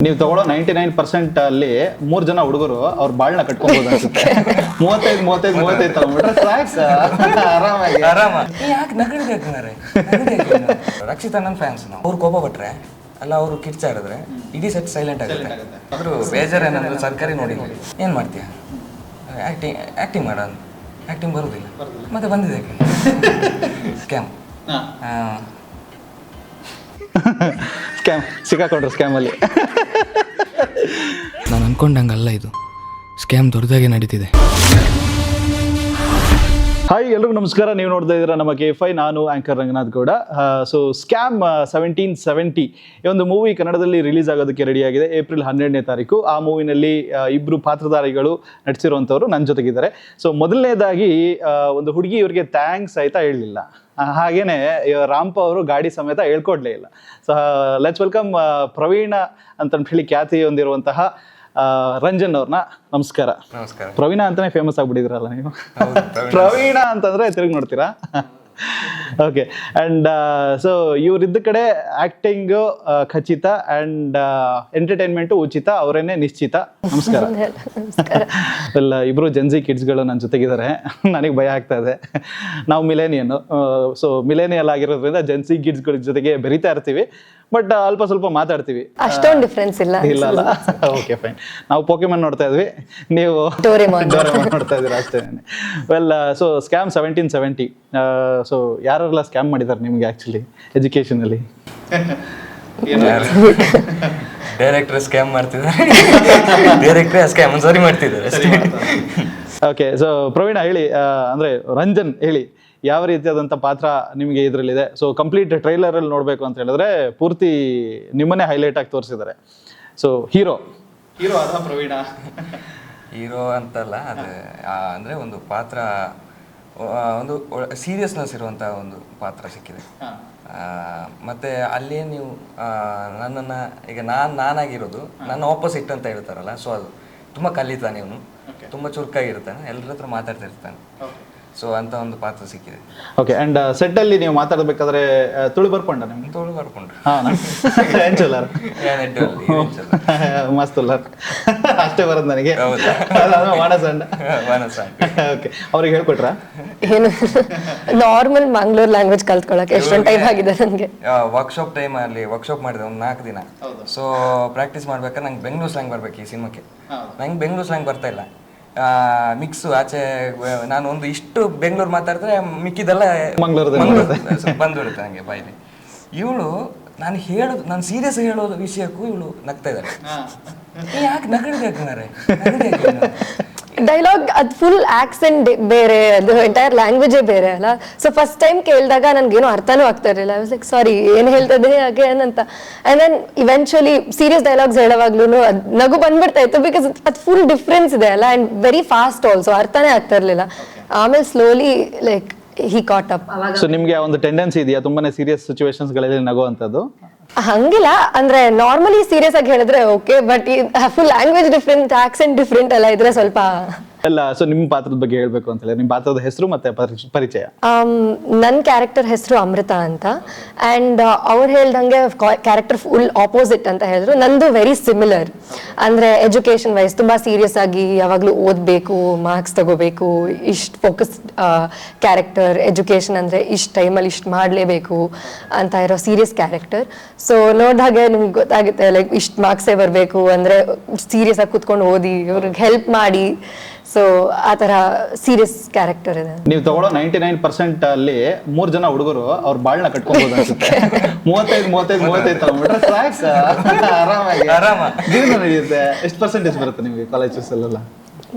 ನೀವು ತಗೊಳ್ಳೋ 99% ಅಲ್ಲಿ 3 ಜನ ಹುಡುಗರು ಅವ್ರ ಬಾಳ್ನ ಕಟ್ಕೊಬಹುದು ಅನ್ಸುತ್ತೆ. 35 ತಗೊಂಡ್ಬಿಟ್ರೆ ಸಾಕು, ಆರಾಮಾಗಿ ಯಾಕೆ ನಗಡಿಬೇಕು ಮಾರೆ. ರಕ್ಷಿತಾ ನನ್ನ ಫ್ಯಾನ್ಸ್. ನಾವು ಅವ್ರು ಕೋಪ ಪಟ್ರೆ ಅಲ್ಲ, ಅವರು ಕಿರ್ಚಾಡಿದ್ರೆ ಇಡೀ ಸೆಟ್ ಸೈಲೆಂಟ್ ಆಗುತ್ತೆ. ಆದ್ರೂ ಬೇಜಾರೇನಂದ್ರೆ ಸರ್ಕಾರಿ ನೋಡಿದ್ವಿ, ಏನು ಮಾಡ್ತೀಯ, ಆ್ಯಕ್ಟಿಂಗ್ ಮಾಡೋದು, ಆ್ಯಕ್ಟಿಂಗ್ ಬರೋದಿಲ್ಲ, ಮತ್ತೆ ಬಂದಿದೆ ಸ್ಕ್ಯಾಮ್. ಸ್ಕ್ಯಾಮ್ ಸಿಕ್ಕಾಕೊಂಡ್ರು ಸ್ಕ್ಯಾಮಲ್ಲಿ. ನಾನು ಅನ್ಕೊಂಡಂಗಲ್ಲ, ಇದು ಸ್ಕ್ಯಾಮ್ ದೊಡ್ಡದಾಗಿ ನಡೀತಿದೆ. ಹಾಯ್, ಎಲ್ರಿಗೂ ನಮಸ್ಕಾರ. ನೀವು ನೋಡ್ತಾ ಇದ್ದೀರಾ ನಮ್ಮ KFI. ನಾನು anchor Ranganath Gowda. So scam 1770 ಈ ಒಂದು ಮೂವಿ ಕನ್ನಡದಲ್ಲಿ ರಿಲೀಸ್ ಆಗೋದಕ್ಕೆ ರೆಡಿಯಾಗಿದೆ. ಏಪ್ರಿಲ್ 12ನೇ ತಾರೀಕು. ಆ ಮೂವಿನಲ್ಲಿ ಇಬ್ಬರು ಪಾತ್ರಧಾರಿಗಳು ನಟಿಸಿರುವಂಥವ್ರು ನನ್ನ ಜೊತೆಗಿದ್ದಾರೆ. ಸೊ ಮೊದಲನೇದಾಗಿ ಒಂದು ಹುಡುಗಿ ಇವ್ರಿಗೆ ಥ್ಯಾಂಕ್ಸ್ ಆಯ್ತಾ ಹೇಳಲಿಲ್ಲ, ಹಾಗೇನೆ ರಾಂಪ ಅವರು ಗಾಡಿ ಸಮೇತ ಹೇಳ್ಕೊಡ್ಲೇ ಇಲ್ಲ. ಸೊ ಲೆಟ್ಸ್ ವೆಲ್ಕಮ್ ಪ್ರವೀಣ ಅಂತ ಹೇಳಿ ಖ್ಯಾತಿ ಹೊಂದಿರುವಂತಹ ರಂಜನ್ ಅವ್ರನ್ನ. ನಮಸ್ಕಾರ. ನಮಸ್ಕಾರ. ಪ್ರವೀಣ ಅಂತಾನೆ ಫೇಮಸ್ ಆಗ್ಬಿಟ್ಟಿದ್ರಲ್ಲ ನೀವು. ಪ್ರವೀಣ ಅಂತಂದ್ರೆ ತಿರುಗಿ ನೋಡ್ತೀರಾ. ಓಕೆ. ಅಂಡ್ ಸೊ ಇವ್ರಿದ್ದ ಕಡೆ ಆಕ್ಟಿಂಗ್ ಖಚಿತ ಅಂಡ್ ಎಂಟರ್ಟೈನ್ಮೆಂಟ್ ಉಚಿತ, ಅವರೇನೆ ನಿಶ್ಚಿತ. ನಮಸ್ಕಾರ. ಎಲ್ಲ ಇಬ್ರು ಜೆನ್ಸಿ ಕಿಡ್ಸ್ಗಳು ನನ್ನ ಜೊತೆಗಿದ್ದಾರೆ. ನನಗೆ ಭಯ ಆಗ್ತಾ ಇದೆ. ನಾವು ಮಿಲೇನಿಯನ್, ಸೊ ಮಿಲೇನಿಯಲ್ ಆಗಿರೋದ್ರಿಂದ ಜೆನ್ಸಿ ಕಿಡ್ಸ್ಗಳ ಜೊತೆಗೆ ಬೆರಿತಾ ಇರ್ತೀವಿ, ಬಟ್ ಅಲ್ಪ ಸ್ವಲ್ಪ ಮಾತಾಡ್ತೀವಿ. ಅಷ್ಟೊಂದು ಡಿಫ್ರೆನ್ಸ್ ಇಲ್ಲ. ಇಲ್ಲ. Okay, fine. ನಾವು ಪೋಕೆಮಾನ್ ನೋಡ್ತಾ ಇದ್ವಿ, ನೀವು ಡೋರೆಮಾನ್ ನೋಡ್ತಾ ಇದ್ದೀರಾ ಅಷ್ಟೇ. Well, so scam 1770. ಸೊ ಯಾರೆಲ್ಲ ಸ್ಕ್ಯಾಮ್ ಮಾಡಿದ್ದಾರೆ ನಿಮ್ಗೆ ಆಕ್ಚುಲಿ ಎಜುಕೇಶನ್ ಅಲ್ಲಿ? ಡೈರೆಕ್ಟರ್ ಸ್ಕ್ಯಾಮ್ ಮಾಡ್ತಿದ್ದಾರೆ, ಡೈರೆಕ್ಟರ್ ಸ್ಕ್ಯಾಮ್ ಸಾರಿ ಮಾಡ್ತಿದ್ದಾರೆ. ಓಕೆ. ಸೊ ಪ್ರವೀಣ ಹೇಳಿ, ಅಂದ್ರೆ ರಂಜನ್ ಹೇಳಿ, ಯಾವ ರೀತಿಯಾದಂಥ ಪಾತ್ರ ನಿಮಗೆ ಇದರಲ್ಲಿದೆ? ಸೊ ಕಂಪ್ಲೀಟ್ ಟ್ರೈಲರಲ್ಲಿ ನೋಡಬೇಕು ಅಂತ ಹೇಳಿದ್ರೆ ಪೂರ್ತಿ ನಿಮ್ಮನ್ನೇ ಹೈಲೈಟ್ ಆಗಿ ತೋರಿಸಿದ್ದಾರೆ. ಸೊ ಹೀರೋ ಅದ ಪ್ರವೀಣ? ಹೀರೋ ಅಂತಲ್ಲ, ಅದು ಅಂದರೆ ಒಂದು ಪಾತ್ರ, ಒಂದು ಸೀರಿಯಸ್ನೆಸ್ ಇರುವಂಥ ಒಂದು ಪಾತ್ರ ಸಿಕ್ಕಿದೆ. ಮತ್ತು ಅಲ್ಲಿ ನೀವು ನನ್ನನ್ನು ಈಗ ನಾನಾಗಿರೋದು ನನ್ನ ಆಪೋಸಿಟ್ ಅಂತ ಹೇಳ್ತಾರಲ್ಲ, ಸೊ ಅದು ತುಂಬ ಕಲಿತಾನೆ, ಇವನು ತುಂಬ ಚುರುಕಾಗಿರ್ತಾನೆ, ಎಲ್ಲರ ಹತ್ರ ಮಾತಾಡ್ತಾ ಇರ್ತಾನೆ. ಸೊ ಅಂತ ಒಂದು ಪಾತ್ರ ಸಿಕ್ಕಿದೆ. ಓಕೆ. ಅಂಡ್ ಸೆಟ್ ಅಲ್ಲಿ ನೀವು ಮಾತಾಡಬೇಕಾದ್ರೆ ತುಳು ಬರ್ಕೊಂಡ ನಿಮ್ಗೆ? ತುಳು ಬರ್ಕೊಂಡ್ರೆ ಮಸ್ತ್ ಅಷ್ಟೇ ಬರೋದು ನನಗೆ. ಓಕೆ. ಅವ್ರಿಗೆ ಹೇಳ್ಕೊಟ್ರಾ? ಏನು ನಾರ್ಮಲ್ ಮಂಗ್ಳೂರ್ ಲ್ಯಾಂಗ್ವೇಜ್ ಕಲ್ತ್ಕೊಳಕ್ಕೆ ಎಷ್ಟೊಂದು ಟೈಮ್ ಆಗಿದೆ ನನಗೆ. ವರ್ಕ್ಶಾಪ್ ಟೈಮ್ ಅಲ್ಲಿ ವರ್ಕ್ಶಾಪ್ ಮಾಡಿದೆ ಒಂದು 4 ದಿನ. ಸೊ ಪ್ರಾಕ್ಟೀಸ್ ಮಾಡ್ಬೇಕಾದ್ರೆ ನಂಗೆ ಬೆಂಗಳೂರು ಸ್ಲ್ಯಾಂಗ್ ಬರ್ಬೇಕು ಈ ಸಿನಿಮಾಕ್ಕೆ. ನಂಗೆ ಬೆಂಗಳೂರು ಸ್ಲ್ಯಾಂಗ್ ಬರ್ತಾ ಇಲ್ಲ, ಮಿಕ್ಸು ಆಚೆ. ನಾನು ಒಂದು ಇಷ್ಟು ಬೆಂಗಳೂರು ಮಾತಾಡಿದ್ರೆ ಮಿಕ್ಕಿದೆಲ್ಲ ಬಂದ್ಬಿಡುತ್ತೆ ನನಗೆ ಬಾಯಲ್ಲಿ. ಇವಳು ನಾನು ಸೀರಿಯಸ್ ಹೇಳೋದು ವಿಷಯಕ್ಕೂ ಇವಳು ನಗ್ತಾ ಇದ್ದಾಳೆ. ಯಾಕೆ ನಗಡಿಬೇಕು ಮಾರೆ. ಡೈಲಾಗ್ ಅದು ಫುಲ್ ಆಕ್ಸೆಂಟ್ ಬೇರೆ, ಅದು ಎಂಟೈರ್ ಲ್ಯಾಂಗ್ವೇಜೇ ಬೇರೆ ಅಲ್ಲ. ಸೊ ಫಸ್ಟ್ ಟೈಮ್ ಕೇಳಿದಾಗ ನನ್ಗೇನು ಅರ್ಥನೂ ಆಗ್ತಾ ಇರಲಿಲ್ಲ. ಐ ವಾಸ್ ಲೈಕ್ ಸಾರಿ ಏನು ಹೇಳ್ತದೆ ಹಾಗೆ ಅಂತ. And then eventually serious dialogues ಹೇಳೋವಾಗ್ಲೂ ಅದು ನಗು ಬಂದ್ಬಿಡ್ತಾ ಇತ್ತು, ಬಿಕಾಸ್ ಅದು ಫುಲ್ ಡಿಫ್ರೆನ್ಸ್ ಇದೆ ಅಲ್ಲ, ಆ್ಯಂಡ್ ವೆರಿ ಫಾಸ್ಟ್ ಆಲ್ಸೋ, ಅರ್ಥನೇ ಆಗ್ತಾ ಇರಲಿಲ್ಲ. ಆಮೇಲೆ slowly like he cot up. So ನಿಮ್ಗೆ ಒಂದು ಟೆಂಡೆನ್ಸಿ ಇದೆಯಾ ತುಂಬಾನೇ ಸೀರಿಯಸ್ ಸಿಚುವೇಶನ್ಸ್ಗಳಲ್ಲಿ ನಗುವಂಥದ್ದು? ಹಂಗಿಲ್ಲ, ಅಂದ್ರೆ ನಾರ್ಮಲಿ ಸೀರಿಯಸ್ ಆಗಿ ಹೇಳಿದ್ರೆ ಓಕೆ, ಬಟ್ ಈ full language different, accent different ಎಲ್ಲ ಇದ್ರೆ ಸ್ವಲ್ಪ ಅಲ್ಲ. ಸೊ ನಿಮ್ಮ ಪಾತ್ರದ ಬಗ್ಗೆ ಹೇಳ್ಬೇಕು ಅಂತ ಹೇಳಿ, ನಿಮ್ಮ ಪಾತ್ರದ ಹೆಸರು ಮತ್ತೆ ಪರಿಚಯ. ನನ್ನ ಕ್ಯಾರೆಕ್ಟರ್ ಹೆಸರು ಅಮೃತ ಅಂತ. ಆ್ಯಂಡ್ ಅವ್ರು ಹೇಳ್ದಂಗೆ ಕ್ಯಾರೆಕ್ಟರ್ ಫುಲ್ ಆಪೋಸಿಟ್ ಅಂತ ಹೇಳಿದ್ರು. ನಂದು ವೆರಿ ಸಿಮಿಲರ್, ಅಂದರೆ ಎಜುಕೇಷನ್ ವೈಸ್ ತುಂಬ ಸೀರಿಯಸ್ ಆಗಿ ಯಾವಾಗಲೂ ಓದಬೇಕು, ಮಾರ್ಕ್ಸ್ ತಗೋಬೇಕು, ಇಷ್ಟು ಫೋಕಸ್ ಕ್ಯಾರೆಕ್ಟರ್. ಎಜುಕೇಷನ್ ಅಂದರೆ ಇಷ್ಟು ಟೈಮಲ್ಲಿ ಇಷ್ಟು ಮಾಡಲೇಬೇಕು ಅಂತ ಇರೋ ಸೀರಿಯಸ್ ಕ್ಯಾರೆಕ್ಟರ್. ಸೊ ನೋಡಿದಾಗೆ ನಿಮ್ಗೆ ಗೊತ್ತಾಗುತ್ತೆ, ಲೈಕ್ ಇಷ್ಟು ಮಾರ್ಕ್ಸೇ ಬರಬೇಕು ಅಂದರೆ ಸೀರಿಯಸ್ ಆಗಿ ಕುತ್ಕೊಂಡು ಓದಿ ಇವ್ರಿಗೆ ಹೆಲ್ಪ್ ಮಾಡಿ. ಸೊ ಆ ಥರ ಸೀರಿಯಸ್ ಕ್ಯಾರೆಕ್ಟರ್ ಇದೆ. ನೀವು ತಗೊಳ್ಳೋ 99% ಅಲ್ಲಿ 3 ಜನ ಹುಡುಗರು ಅವ್ರ ಬಾಳ್ನ ಕಟ್ಕೊಬಹುದು ಅನ್ಸುತ್ತೆ. 35 ತಗೊಂಡ್ಬಿಟ್ರೆ ಸಾಕು, ಆರಾಮಾಗಿ ಜೀವನ ನಡೆಯುತ್ತೆ. ಎಷ್ಟು ಪರ್ಸೆಂಟೇಜ್ ಬರುತ್ತೆ ನಿಮಗೆ ಕಾಲೇಜಸ್ ಅಲ್ಲೆಲ್ಲ?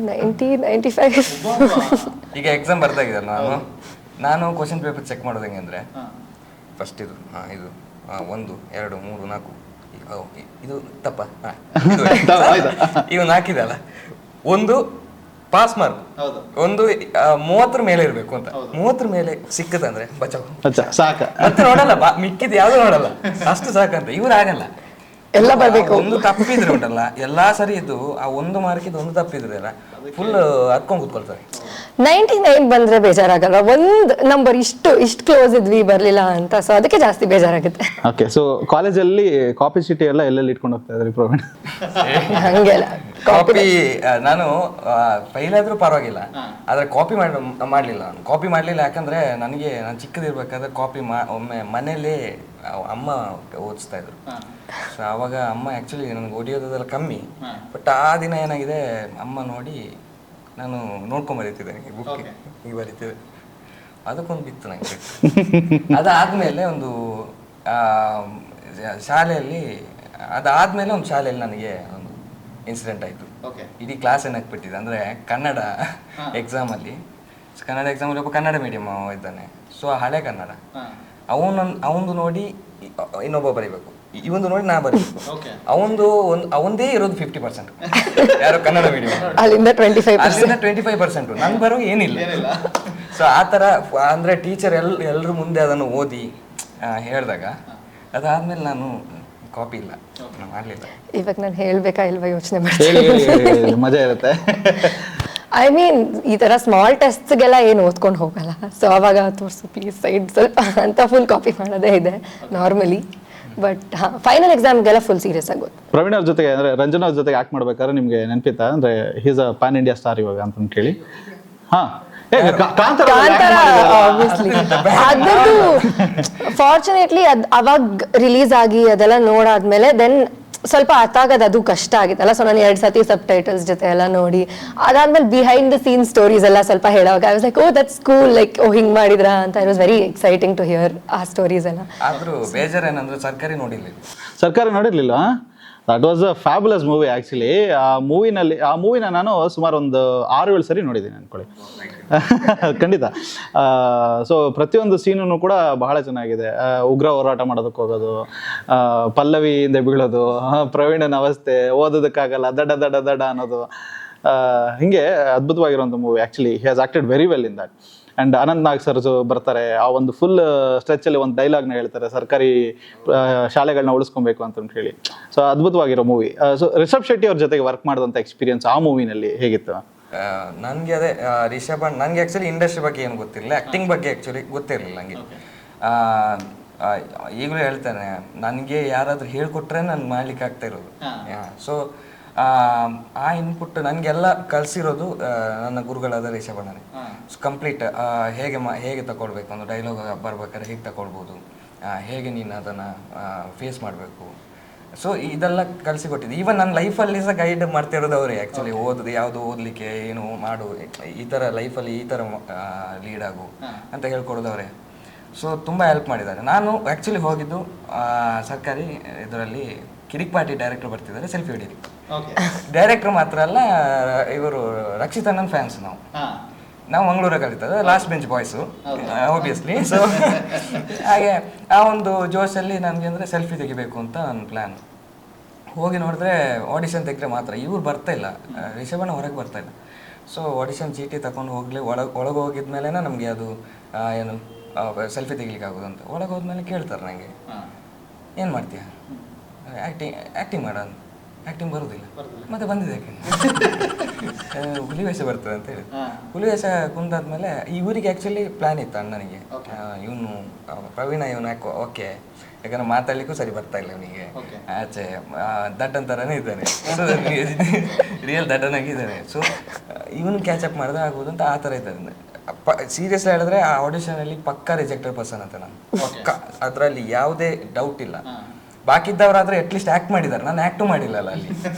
90-95. ಈಗ ಎಕ್ಸಾಮ್ ಬರ್ದಾಗಿದ್ದಲ್ಲ, ನಾನು ಕ್ವಶನ್ ಪೇಪರ್ ಚೆಕ್ ಮಾಡೋದು ಹೆಂಗೆ ಅಂದರೆ, ಫಸ್ಟ್ ಇದು 1 2 3 4 ಇದು ತಪ್ಪ, ಇವು 4 ಇದಲ್ಲ, ಒಂದು ಪಾಸ್ ಮಾರ್ಕ್, ಒಂದು 30 ಮೇಲೆ ಇರಬೇಕು ಅಂತ. 30 ಮೇಲೆ ಸಿಕ್ಕದಂದ್ರೆ ಬಚಾವ್, ಸಾಕ, ಮತ್ತೆ ನೋಡಲ್ಲ, ಮಿಕ್ಕಿದ್ ಯಾವ್ದು ನೋಡಲ್ಲ, ಅಷ್ಟು ಸಾಕಂತ. ಇವ್ರು ಆಗಲ್ಲ, ಎಲ್ಲ ಬರ್ಬೇಕು. ಒಂದು ತಪ್ಪಿದ್ರೆ ಉಂಟಲ್ಲ ಎಲ್ಲಾ ಸರಿ ಇದ್ದು ಆ ಒಂದು ಮಾರ್ಕಿದ್ದು ಒಂದು ತಪ್ಪಿದ್ರೆ ಅಲ್ಲ ಫುಲ್ ಹತ್ಕೊಂಡ್ ಕೂತ್ಕೊಳ್ತಾರೆ. 99 ಬಂದ್ರೆ ಬೇಜಾರಾಗಲ್ಲ, ಒಂದ್ ನಂಬರ್ ಇಷ್ಟು ಕ್ಲೋಸ್ ಇದ್ವಿ ಬರ್ಲಿಲ್ಲ ಅಂತ, ಸೊ ಅದಕ್ಕೆ ಜಾಸ್ತಿ ಬೇಜಾರಾಗುತ್ತೆ. ಓಕೆ, ಸೊ ಕಾಲೇಜಲ್ಲಿ ಕಾಪಿ ಚೀಟಿ ಎಲ್ಲ ಎಲ್ಲೆಲ್ಲಿ ಇಟ್ಕೊಂಡು ಹೋಗ್ತಾ ಇದ್ರಿ ಪ್ರವೀಣ್? ಹಂಗೆಲ್ಲ ಕಾಪಿ ನಾನು ಫೈಲ್ ಆದ್ರೂ ಪರವಾಗಿಲ್ಲ, ಆದ್ರೆ ಕಾಪಿ ಮಾಡ್ಲಿಲ್ಲ. ನಾನು ಕಾಪಿ ಮಾಡ್ಲಿಲ್ಲ ಯಾಕಂದ್ರೆ ನಾನು ಚಿಕ್ಕದಿರ್ಬೇಕಾದ್ರೆ ಕಾಪಿ ಒಮ್ಮೆ ಮನೇಲಿ ಅಮ್ಮ ಓದಿಸ್ತಾ ಇದ್ರು. ಸೊ ಅವಾಗ ಅಮ್ಮ ಆಕ್ಚುಲಿ ನನಗೆ ಓದಿಯೋದೆಲ್ಲ ಕಮ್ಮಿ, ಬಟ್ ಆ ದಿನ ಏನಾಗಿದೆ ಅಮ್ಮ ನೋಡಿ ನಾನು ನೋಡ್ಕೊಂಡ್ ಬರೀತಿದ್ದೆ ಬುಕ್ ಈಗ ಬರೀತಿದ್ದೆ, ಅದಕ್ಕೊಂದು ಬಿತ್ತು ನಂಗೆ. ಅದಾದ್ಮೇಲೆ ಒಂದು ಶಾಲೆಯಲ್ಲಿ ಒಂದು ಶಾಲೆಯಲ್ಲಿ ನನಗೆ ಒಂದು ಇನ್ಸಿಡೆಂಟ್ ಆಯ್ತು. ಇಡೀ ಕ್ಲಾಸ್ ಏನಾಗ್ಬಿಟ್ಟಿದೆ ಅಂದ್ರೆ ಕನ್ನಡ ಎಕ್ಸಾಮಲ್ಲಿ ಒಬ್ಬ ಕನ್ನಡ ಮೀಡಿಯಂ ಇದ್ದಾನೆ. ಸೊ ಹಳೆ ಕನ್ನಡ ಅವನು ನೋಡಿ ಇನ್ನೊಬ್ಬ ಬರೀಬೇಕು, ಇವಂದು ನೋಡಿ ನಾ ಬರೀಬೇಕು. ಅವಂದೇ ಇರೋದು 50%, ಯಾರು ಕನ್ನಡ ಮೀಡಿಯಂ, ಅಲ್ಲಿಂದ 25%. ನನ್ ಬರೋ ಏನಿಲ್ಲ. ಸೊ ಆ ತರ ಅಂದ್ರೆ ಟೀಚರ್ ಎಲ್ರ ಮುಂದೆ ಅದನ್ನು ಓದಿ ಹೇಳಿದಾಗ ಅದಾದ್ಮೇಲೆ ನಾನು ಕಾಪಿ ಇಲ್ಲ ಮಾಡ್ಲಿಲ್ಲ. ಇವಾಗ ನಾನು ಹೇಳ್ಬೇಕಾ ಇಲ್ವಾ ಯೋಚನೆ ಮಾಡ್ತೀನಿ, ಮಜಾ ಇರುತ್ತೆ. ಐ ಮೀನ್ ಈ ತರ ಸ್ಮಾಲ್ ಟೆಸ್ಟ್ಗೆಲ್ಲ ಏನು ಓದ್ಕೊಂಡು ಹೋಗಲ್ಲ, ಸೊ ಅವಾಗ ತೋರಿಸು ಪ್ಲೀಸ್ ಸೈಡ್ ಸ್ವಲ್ಪ ಅಂತ ಫುಲ್ ಕಾಪಿ ಮಾಡೋದೇ ಇದೆ ನಾರ್ಮಲಿ. ಬಟ್ ಫೈನಲ್ ಎಕ್ಸಾಮ್ಗೆಲ್ಲ ಫುಲ್ ಸೀರಿಯಸ್ ಆಗೋದು. ಪ್ರವೀಣ್ ಅವ್ರ ಜೊತೆಗೆ ಅಂದ್ರೆ ರಂಜನಾ ಅವ್ರ ಜೊತೆಗೆ ಆಕ್ಟ್ ಮಾಡ್ಬೇಕಾದ್ರೆ ನಿಮ್ಗೆ ನೆನಪಿತ್ತಾ ಅಂದ್ರೆ he's a pan India star ಇವಾಗ ಅಂತ ಕೇಳಿ? ಹಾ, ಕಾಂತಾರ ಆಬ್ವಿಯಸ್ಲಿ ಅದರದ್ದು ಫಾರ್ಚುನೇಟ್ಲಿ ಅವಾಗ ರಿಲೀಸ್ ಆಗಿ ಅದೆಲ್ಲ ನೋಡಾದ್ಮೇಲೆ ದೆನ್ ಸ್ವಲ್ಪ ಅರ್ಥ ಆಗೋದು ಅದು ಕಷ್ಟ ಆಗಿತ್ತಲ್ಲ. ಸೊ ನಾನು 2 ಸತಿ ಸಬ್ ಟೈಟಲ್ಸ್ ಜೊತೆ ಎಲ್ಲ ನೋಡಿ ಅದಾದ್ಮೇಲೆ ಬಿಹೈಂಡ್ ದ ಸೀನ್ ಸ್ಟೋರೀಸ್ ಎಲ್ಲ ಸ್ವಲ್ಪ ಹೇಳುವಾಗ I was like, oh that's cool, like oh ಹಿಂಗ್ ಮಾಡಿದ್ರ ಅಂತ. It was very exciting to hear ಆ ಸ್ಟೋರೀಸ್ ಎಲ್ಲ. ಆದ್ರೂ ಬೇಜಾರ್ ಏನಂದ್ರೆ ಸರ್ಕಾರಿ ನೋಡಿರ್ಲಿಲ್ಲ. That was a fabulous movie actually. ಆ ಮೂವಿನ ನಾನು ಸುಮಾರು ಒಂದು 6-7 ಸರಿ ನೋಡಿದ್ದೀನಿ ಅನ್ಕೊಳ್ಳಿ. ಖಂಡಿತ. ಸೊ ಪ್ರತಿಯೊಂದು ಸೀನು ಕೂಡ ಬಹಳ ಚೆನ್ನಾಗಿದೆ. ಉಗ್ರ ಹೋರಾಟ ಮಾಡೋದಕ್ಕೆ ಹೋಗೋದು, ಪಲ್ಲವಿಯಿಂದ ಬೀಳೋದು, ಪ್ರವೀಣನ ಅವಸ್ಥೆ, ಓದೋದಕ್ಕಾಗಲ್ಲ, ದಡ ದಡ ದಡ ಅನ್ನೋದು, ಹಿಂಗೆ ಅದ್ಭುತವಾಗಿರುವಂಥ movie. Actually he has acted very well in that. And Anant Nag sir ಬರ್ತಾರೆ, ಆ ಒಂದು ಫುಲ್ ಸ್ಟ್ರೆಚಲ್ಲಿ ಒಂದು ಡೈಲಾಗ್ನ ಹೇಳ್ತಾರೆ, ಸರ್ಕಾರಿ ಶಾಲೆಗಳನ್ನ ಉಳಿಸ್ಕೊಬೇಕು ಅಂತ ಹೇಳಿ. ಸೊ ಅದ್ಭುತವಾಗಿರೋ ಮೂವಿ. ಸೊ ರಿಷಬ್ ಶೆಟ್ಟಿ ಅವ್ರ ಜೊತೆಗೆ ವರ್ಕ್ ಮಾಡಿದಂಥ ಎಕ್ಸ್ಪೀರಿಯನ್ಸ್ ಆ ಮೂವಿನಲ್ಲಿ ಹೇಗಿತ್ತು? ನನಗೆ ಅದೇ ರಿಷಬ್ ನನಗೆ ಆ್ಯಕ್ಚುಲಿ ಇಂಡಸ್ಟ್ರಿ ಬಗ್ಗೆ ಏನು ಗೊತ್ತಿರಲಿಲ್ಲ, ಆ್ಯಕ್ಟಿಂಗ್ ಬಗ್ಗೆ ಆ್ಯಕ್ಚುಲಿ ಗೊತ್ತಿರಲಿಲ್ಲ ನನಗೆ. ಈಗಲೂ ಹೇಳ್ತೇನೆ, ನನಗೆ ಯಾರಾದರೂ ಹೇಳ್ಕೊಟ್ರೆ ನಾನು ಮಾಡ್ಲಿಕ್ಕೆ ಆಗ್ತಾ ಇರೋದು. ಸೊ ಆ ಇನ್ಪುಟ್ ನನಗೆಲ್ಲ ಕಲಿಸಿರೋದು ನನ್ನ ಗುರುಗಳಾದ ರಿಷಬಣ್ಣನೇ. ಕಂಪ್ಲೀಟ್ ಹೇಗೆ ತಗೊಳ್ಬೇಕು, ಒಂದು ಡೈಲಾಗ್ ಬರ್ಬೇಕಾದ್ರೆ ಹೇಗೆ ತಗೊಳ್ಬೋದು, ಹೇಗೆ ನೀನು ಅದನ್ನು ಫೇಸ್ ಮಾಡಬೇಕು. ಸೊ ಇದೆಲ್ಲ ಕಲಿಸಿಕೊಟ್ಟಿದ್ದು. ಈವನ್ ನನ್ನ ಲೈಫಲ್ಲಿ ಸಹ ಗೈಡ್ ಮಾಡ್ತಾ ಇರೋದು ಅವರೇ ಆ್ಯಕ್ಚುಲಿ. ಯಾವುದು ಓದಲಿಕ್ಕೆ ಏನು ಮಾಡು, ಈ ಥರ ಲೈಫಲ್ಲಿ ಈ ಥರ ಲೀಡ್ ಆಗು ಅಂತ ಹೇಳ್ಕೊಡೋದು ಅವರೇ. ಸೊ ತುಂಬ ಹೆಲ್ಪ್ ಮಾಡಿದ್ದಾರೆ. ನಾನು ಆ್ಯಕ್ಚುಲಿ ಹೋಗಿದ್ದು ಸರ್ಕಾರಿ ಇದರಲ್ಲಿ ಕಿರಿಕ್ ಪಾರ್ಟಿ ಡೈರೆಕ್ಟರ್ ಬರ್ತಿದ್ದಾರೆ, ಸೆಲ್ಫಿ ಹೊಡೀರಿ. ಡೈರೆಕ್ಟರ್ ಮಾತ್ರ ಅಲ್ಲ, ಇವರು ರಕ್ಷಿತಣ್ಣನ ಫ್ಯಾನ್ಸ್ ನಾವು ಮಂಗಳೂರಾಗ ಕಲಿತದ್ದು, last bench boys obviously. So ಹಾಗೆ ಆ ಒಂದು ಜೋಶಲ್ಲಿ ನನಗೆ ಅಂದರೆ ಸೆಲ್ಫಿ ತೆಗಿಬೇಕು ಅಂತ ನನ್ನ ಪ್ಲ್ಯಾನ್. ಹೋಗಿ ನೋಡಿದ್ರೆ ಆಡಿಷನ್ ತೆಗೆದ್ರೆ ಮಾತ್ರ ಇವ್ರು ಬರ್ತಾ ಇಲ್ಲ, ರಿಷಬಣ್ಣ ಹೊರಗೆ ಬರ್ತಾ ಇಲ್ಲ. ಸೊ ಆಡಿಷನ್ ಚೀಟಿ ತಗೊಂಡು ಒಳಗೆ ಹೋಗಿದ್ಮೇಲೆ ನಮಗೆ ಅದು ಏನು ಸೆಲ್ಫಿ ತೆಗಿಲಿಕ್ಕೆ ಆಗೋದು ಅಂತ. ಒಳಗೆ ಹೋದ್ಮೇಲೆ ಕೇಳ್ತಾರೆ ನನಗೆ, ಏನು ಮಾಡ್ತೀಯ? ಆ್ಯಕ್ಟಿಂಗ್ ಮಾಡೋಣ. ಆ್ಯಕ್ಟಿಂಗ್ ಬರೋದಿಲ್ಲ, ಮತ್ತೆ ಬಂದಿದೆ ಹುಲಿ ವೇಷ ಬರ್ತದೆ ಅಂತ ಹೇಳಿ. ಹುಲಿ ವೇಷ ಕುಂದಾದ್ಮೇಲೆ ಇವರಿಗೆ ಆ್ಯಕ್ಚುಲಿ ಪ್ಲ್ಯಾನ್ ಇತ್ತು ಅಣ್ಣನಿಗೆ, ಇವನು ಪ್ರವೀಣ ಇವನು ಯಾಕೋ ಓಕೆ, ಯಾಕಂದ್ರೆ ಮಾತಾಡ್ಲಿಕ್ಕೂ ಸರಿ ಬರ್ತಾ ಇಲ್ಲ ಇವನಿಗೆ, ಆಚೆ ದಡ್ಡನ್ ಥರನೇ ಇದ್ದಾನೆ, ರಿಯಲ್ ದಡ್ಡನಾಗಿದ್ದಾನೆ. ಸೊ ಇವನು ಕ್ಯಾಚಪ್ ಮಾಡಿದ್ರೆ ಆಗ್ಬೋದು ಅಂತ ಆ ಥರ ಇದ್ದಾರೆ. ಸೀರಿಯಸ್ ಹೇಳಿದ್ರೆ ಆ ಆಡಿಷನಲ್ಲಿ ಪಕ್ಕಾ ರಿಜೆಕ್ಟೆಡ್ ಪರ್ಸನ್ ಅಂತ ನಾನು, ಪಕ್ಕ ಅದರಲ್ಲಿ ಯಾವುದೇ ಡೌಟ್ ಇಲ್ಲ. ಬಾಕಿದ್ದವರಾದರೆ ಅಟ್ಲೀಸ್ಟ್ ಆ್ಯಕ್ಟ್ ಮಾಡಿದ್ದಾರೆ, ನಾನು ಆ್ಯಕ್ಟು ಮಾಡಿಲ್ಲಲ್ಲ, ಅಲ್ಲಿ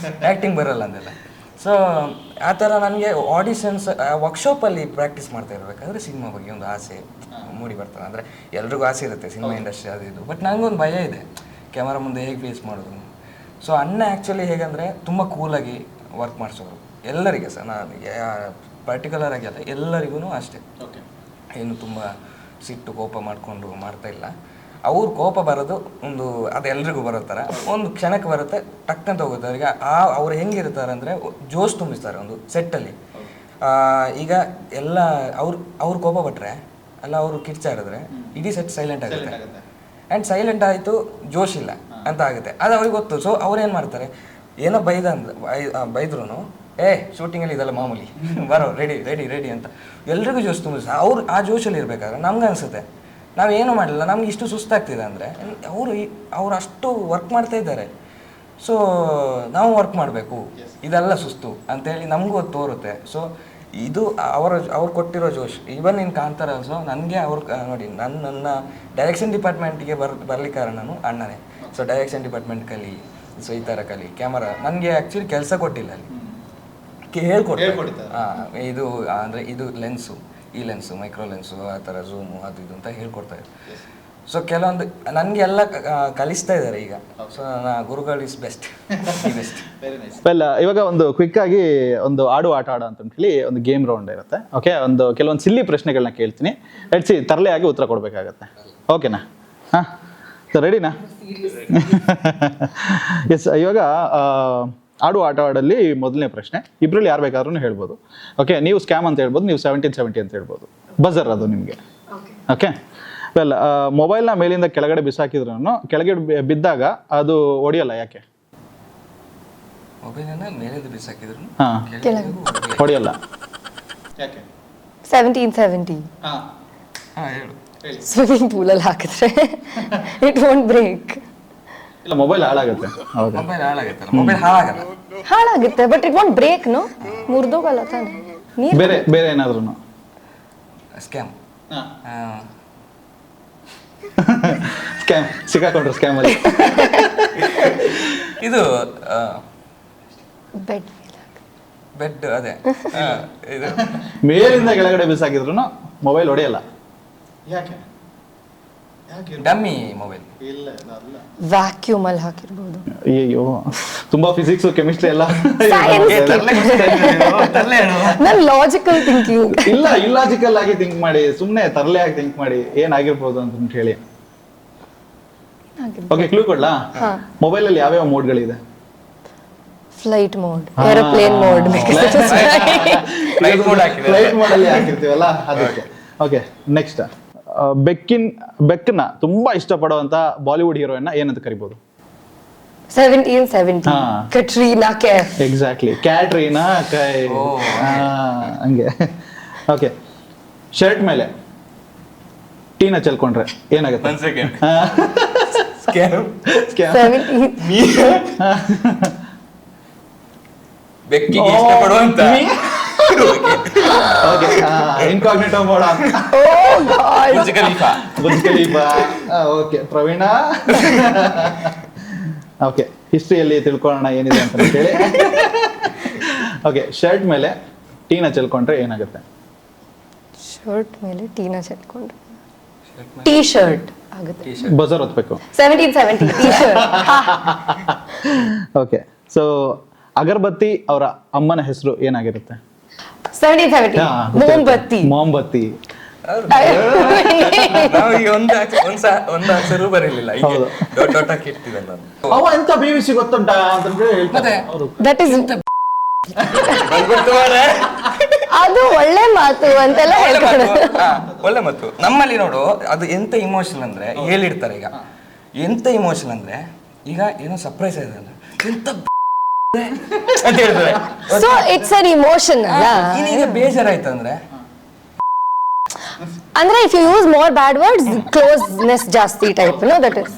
ಆ್ಯಕ್ಟಿಂಗ್ ಬರಲ್ಲ ಅಂದೆಲ್ಲ. ಸೊ ಆ ಥರ ನನಗೆ ಆಡಿಷನ್ಸ್ ವರ್ಕ್ಶಾಪಲ್ಲಿ ಪ್ರಾಕ್ಟೀಸ್ ಮಾಡ್ತಾ ಇರಬೇಕಾದ್ರೆ ಸಿನಿಮಾ ಬಗ್ಗೆ ಒಂದು ಆಸೆ ಮೂಡಿ ಬರ್ತದೆ. ಅಂದರೆ ಎಲ್ರಿಗೂ ಆಸೆ ಇರುತ್ತೆ ಸಿನಿಮಾ ಇಂಡಸ್ಟ್ರಿ ಅದು ಇದು, ಬಟ್ ನನಗೊಂದು ಭಯ ಇದೆ ಕ್ಯಾಮರಾ ಮುಂದೆ ಹೇಗೆ ಫೇಸ್ ಮಾಡೋದು. ಸೊ ಅಣ್ಣ ಆ್ಯಕ್ಚುಲಿ ಹೇಗಂದರೆ ತುಂಬ ಕೂಲಾಗಿ ವರ್ಕ್ ಮಾಡಿಸೋರು ಎಲ್ಲರಿಗೆ ಸಹ. ನಾನು ಪರ್ಟಿಕ್ಯುಲರ್ ಆಗಿ ಅಲ್ಲ, ಎಲ್ಲರಿಗೂ ಅಷ್ಟೇ, ಏನು ತುಂಬ ಸಿಟ್ಟು ಕೋಪ ಮಾಡಿಕೊಂಡು ಮಾಡ್ತಾ ಇಲ್ಲ. ಅವ್ರ ಕೋಪ ಬರೋದು ಒಂದು ಅದು ಎಲ್ರಿಗೂ ಬರೋ ಥರ ಒಂದು ಕ್ಷಣಕ್ಕೆ ಬರುತ್ತೆ, ಟಕ್ಕಂತ ಹೋಗುತ್ತೆ ಅವರಿಗೆ. ಅವ್ರು ಹೆಂಗಿರ್ತಾರೆ ಅಂದರೆ ಜೋಶ್ ತುಂಬಿಸ್ತಾರೆ ಒಂದು ಸೆಟ್ಟಲ್ಲಿ. ಈಗ ಎಲ್ಲ ಅವ್ರು ಕೋಪ ಪಟ್ಟರೆ ಅಲ್ಲ, ಅವರು ಕಿರ್ಚಾಡಿದ್ರೆ ಇಡೀ ಸೆಟ್ ಸೈಲೆಂಟ್ ಆಗುತ್ತೆ. ಆ್ಯಂಡ್ ಸೈಲೆಂಟ್ ಆಯಿತು, ಜೋಶ್ ಇಲ್ಲ. ಅಂತ ಆಗುತ್ತೆ. ಅದು ಅವ್ರಿಗೆ ಗೊತ್ತು. ಸೊ ಅವ್ರು ಏನು ಮಾಡ್ತಾರೆ, ಏನೋ ಬೈದ್ರು ಶೂಟಿಂಗಲ್ಲಿ ಇದೆಲ್ಲ ಮಾಮೂಲಿ ಬರೋ ರೆಡಿ ರೆಡಿ ರೆಡಿ ಅಂತ ಎಲ್ರಿಗೂ ಜೋಶ್ ತುಂಬಿಸ್. ಅವ್ರು ಆ ಜೋಶಲ್ಲಿ ಇರಬೇಕಾದ್ರೆ ನಮ್ಗೆ ಅನಿಸುತ್ತೆ ನಾವೇನು ಮಾಡಲಿಲ್ಲ, ನಮ್ಗೆ ಇಷ್ಟು ಸುಸ್ತಾಗ್ತಿದೆ ಅಂದರೆ ಅವ್ರು ಅಷ್ಟು ವರ್ಕ್ ಮಾಡ್ತಾ ಇದ್ದಾರೆ. ಸೊ ನಾವು ವರ್ಕ್ ಮಾಡಬೇಕು, ಇದೆಲ್ಲ ಸುಸ್ತು ಅಂತೇಳಿ ನಮಗೂ ಅದು ತೋರುತ್ತೆ. ಸೊ ಇದು ಅವ್ರು ಕೊಟ್ಟಿರೋ ಜೋಶ್. ಈವನ್ ಇನ್ ಕಾಂತಾರ ಆಲ್ಸೋ ನನಗೆ ನೋಡಿ ನನ್ನ ಡೈರೆಕ್ಷನ್ ಡಿಪಾರ್ಟ್ಮೆಂಟಿಗೆ ಬರ್ಲಿಕ್ಕೆ ಕಾರಣನು ಅಣ್ಣನೇ. ಸೊ ಡೈರೆಕ್ಷನ್ ಡಿಪಾರ್ಟ್ಮೆಂಟ್ ಕಲಿ, ಸೊ ಈ ಥರ ಕಲಿ, ಕ್ಯಾಮರಾ ನನಗೆ ಆ್ಯಕ್ಚುಲಿ ಕೆಲಸ ಕೊಟ್ಟಿಲ್ಲ ಅಲ್ಲಿ, ಹೇಳ್ಕೊಡ್ತಾರೆ. ಇದು ಅಂದರೆ ಇದು ಲೆನ್ಸು, ಈ ಲೆನ್ಸು, ಮೈಕ್ರೋ ಲೆನ್ಸು, ಆ ಥರ ಝೂಮು ಅದು ಇದು ಅಂತ ಹೇಳ್ಕೊಡ್ತಾರೆ. ಸೊ ಕೆಲವೊಂದು ನನಗೆ ಎಲ್ಲ ಕಲಿಸ್ತಾ ಇದ್ದಾರೆ ಈಗ. ಸೊ ಗುರುಗಳು ಇಸ್ ಬೆಸ್ಟ್ ಬೆಸ್ಟ್. ವೆಲ್, ಇವಾಗ ಒಂದು ಕ್ವಿಕ್ ಆಗಿ ಒಂದು ಆಡು ಆಟ ಆಡ ಅಂತ ಹೇಳಿ ಒಂದು ಗೇಮ್ ರೌಂಡ್ ಇರುತ್ತೆ. ಓಕೆ, ಒಂದು ಕೆಲವೊಂದು ಸಿಲ್ಲಿ ಪ್ರಶ್ನೆಗಳನ್ನ ಕೇಳ್ತೀನಿ, ಲೆಟ್ಸಿ ತರಲೆ ಆಗಿ ಉತ್ತರ ಕೊಡಬೇಕಾಗತ್ತೆ. ಓಕೆನಾ? ಹಾಂ, ರೆಡಿನಾ? ಎಸ್, ಇವಾಗ ಆಡು ಆಟ ಆಡಲ್ಲಿ ಮೊದಲನೇ ಪ್ರಶ್ನೆ, ಇಬ್ಬರಲ್ಲಿ ಯಾರು ಬೇಕಾದ್ರೂ ಹೇಳ್ಬೋದು. ಓಕೆ, ನೀವು ಸ್ಕ್ಯಾಮ್ ಅಂತ ಹೇಳ್ಬೋದು, ನೀವು 1770 ಅಂತ ಹೇಳ್ಬೋದು. ಬಜರ್ ಅದು ನಿಮಗೆ. ಓಕೆ, ವೆಲ್, ಮೊಬೈಲ್ನ ಮೇಲಿಂದ ಕೆಳಗಡೆ ಬಿಸಾಕಿದ್ರು ಕೆಳಗಡೆ ಬಿದ್ದಾಗ ಅದು ಹೊಡಿಯಲ್ಲ, ಯಾಕೆ? ಮೊಬೈಲನ್ನ ಮೇಲಿಂದ ಬಿಸಾಕಿದ್ರು ಹೊಡಿಯಲ್ಲ, ಯಾಕೆ? 1770 ಸ್ವಿಮ್ಮಿಂಗ್ ಪೂಲಲ್ಲಿ ಹಾಕಿದ್ರೆ ಇಟ್ ವೋಂಟ್ ಬ್ರೇಕ್. ಇಲ್ಲ, ಮೊಬೈಲ್ ಹಾಳಾಗುತ್ತೆ. ಹೌದಾ? ಮೊಬೈಲ್ ಹಾಳಾಗುತ್ತಲ್ಲ, ಮೊಬೈಲ್ ಹಾಳಾಗಲ್ಲ. ಹಾಳಾಗುತ್ತೆ but it won't break. No, ಮುರಿದೋಗಲ್ಲ ತಾನೆ. ಬೇರೆ ಬೇರೆ ಏನಾದ್ರೂ ಸ್ಕ್ಯಾಮ್ ಸ್ಕ್ಯಾಮ್ ಸಿಕ್ಕಾಕೊಂಡ್ರು ಸ್ಕ್ಯಾಮ್ ಅಲ್ಲಿ. ಇದು ಬೆಡ್ ಅದೇ ಇದು ಮೇಲಿಂದ ಕೆಳಗಡೆ ಬಿಸಾಕಿದ್ರು ಮೊಬೈಲ್ ಹೊಡೆಯಲ್ಲ, ಯಾಕೆ? Dummy mobile. ವ್ಯಾಕ್ಯೂಮ್ ಅಲ್ಲಿ ಹಾಕಿರ್ಬೋದು. ಅಯ್ಯೋ, ತುಂಬಾ ಫಿಸಿಕ್ಸ್ ಕೆಮಿಸ್ಟ್ರಿ ಎಲ್ಲ. ನಾನು ಲಾಜಿಕಲ್ ಥಿಂಕಿಂಗ್. ಇಲ್ಲ, ಇಲ್ಲಾಜಿಕಲ್ ಆಗಿ ಥಿಂಕ್ ಮಾಡಿ, ಸುಮ್ಮನೆ ತರಲೆ ಆಗಿ ಥಿಂಕ್ ಮಾಡಿ ಏನಾಗಿರ್ಬೋದು ಅಂತ ಹೇಳಿ. Okay, clue ಕೊಡ್ಲಾ? ಮೊಬೈಲ್ ಅಲ್ಲಿ ಯಾವ್ಯಾವ ಮೋಡ್ಗಳಿದೆ? Flight mode, aeroplane mode, flight mode ಅಲ್ಲಿ ಹಾಕಿರ್ತೀವಲ್ಲ ಅದಕ್ಕೆ. ಓಕೆ, ನೆಕ್ಸ್ಟ್, ಬೆಕ್ಕನ್ನ ತುಂಬಾ ಇಷ್ಟಪಡುವಂತ ಬಾಲಿವುಡ್ ಹೀರೋಯಿನ್ ಏನಂತ ಕರಿಬಹುದು? 1770 ಕಟ್ರೀನಾ ಕೈಫ್. ಎಕ್ಸಾಕ್ಟ್ಲಿ, ಕ್ಯಾಟ್ರೀನಾ ಕೈಫ್. ಹಂಗೆ. ಓಕೆ, ಶರ್ಟ್ ಮೇಲೆ ಟೀನ ಚೆಲ್ಕೊಂಡ್ರೆ ಏನಾಗುತ್ತೆ? ಒಂದ್ ಸೆಕೆಂಡ್. ಬೆಕ್ಕಿಗೆ ಇಷ್ಟಪಡುವಂತ ಇನ್ಕಾಗ್ನಿಟೋ ಮೋಡ. Burj Khalifa. ಓಕೆ, ಪ್ರವೀಣ. ಓಕೆ, ಹಿಸ್ಟ್ರಿಯಲ್ಲಿ ತಿಳ್ಕೊಳ್ಳೋಣ ಏನಿದೆ ಅಂತ ಹೇಳಿ. ಓಕೆ, ಶರ್ಟ್ ಮೇಲೆ ಟೀನ ಚೆಲ್ಕೊಂಡ್ರೆ ಏನಾಗುತ್ತೆ? ಶರ್ಟ್ ಮೇಲೆ ಟೀನ ಚೆಲ್ಕೊಂಡ್ರೆ ಟೀ ಶರ್ಟ್ ಆಗುತ್ತೆ. ಬಜರ್ ಹೊತ್ಬೇಕು. 1770 ಟೀ ಶರ್ಟ್. ಓಕೆ, ಸೊ ಅಗರಬತ್ತಿ ಅವರ ಅಮ್ಮನ ಹೆಸರು ಏನಾಗಿರುತ್ತೆ? 1770 ಮೋಂಬತ್ತಿ. ಮೊಂಬತ್ತಿ. ನಾವೀಗ ಒಂದು ಅಕ್ಷರ ಬರಲಿಲ್ಲ, ಈಗ ದೊಡ್ಡ ಇರ್ತೀವಲ್ಲ. ಅವ ಎಂತ BBC ಗೊತ್ತುಂಟ ಅಂತಂದ್ರೆ ಹೇಳ್ತಾರೆ ಅವರು. ದಟ್ ಇಸ್ ಅದು ಒಳ್ಳೆ ಮಾತು ಅಂತೆಲ್ಲ ಹೇಳ್ತಾರೆ. ಒಳ್ಳೆ ಮಾತು. ನಮ್ಮಲ್ಲಿ ನೋಡು, ಅದು ಎಂತ ಇಮೋಷನ್ ಅಂದ್ರೆ ಹೇಳಿರ್ತಾರೆ. ಈಗ ಎಂತ ಇಮೋಷನ್ ಅಂದ್ರೆ, ಈಗ ಏನೋ ಸರ್ಪ್ರೈಸ್ ಇದೆ ಅಂದ್ರೆ ಎಂತ ಅಂತ ಹೇಳ್ತಾರೆ. ಸೊ ಇಟ್ಸ್ ಅನ್ ಇಮೋಷನ್ ಅಲ್ಲ. ಈಗ ಬೇಜಾರಾಯ್ತು ಅಂದ್ರೆ if you use more bad words, closeness ಜಾಸ್ತಿ ಟೈಪ್, ದಟ್ ಇಸ್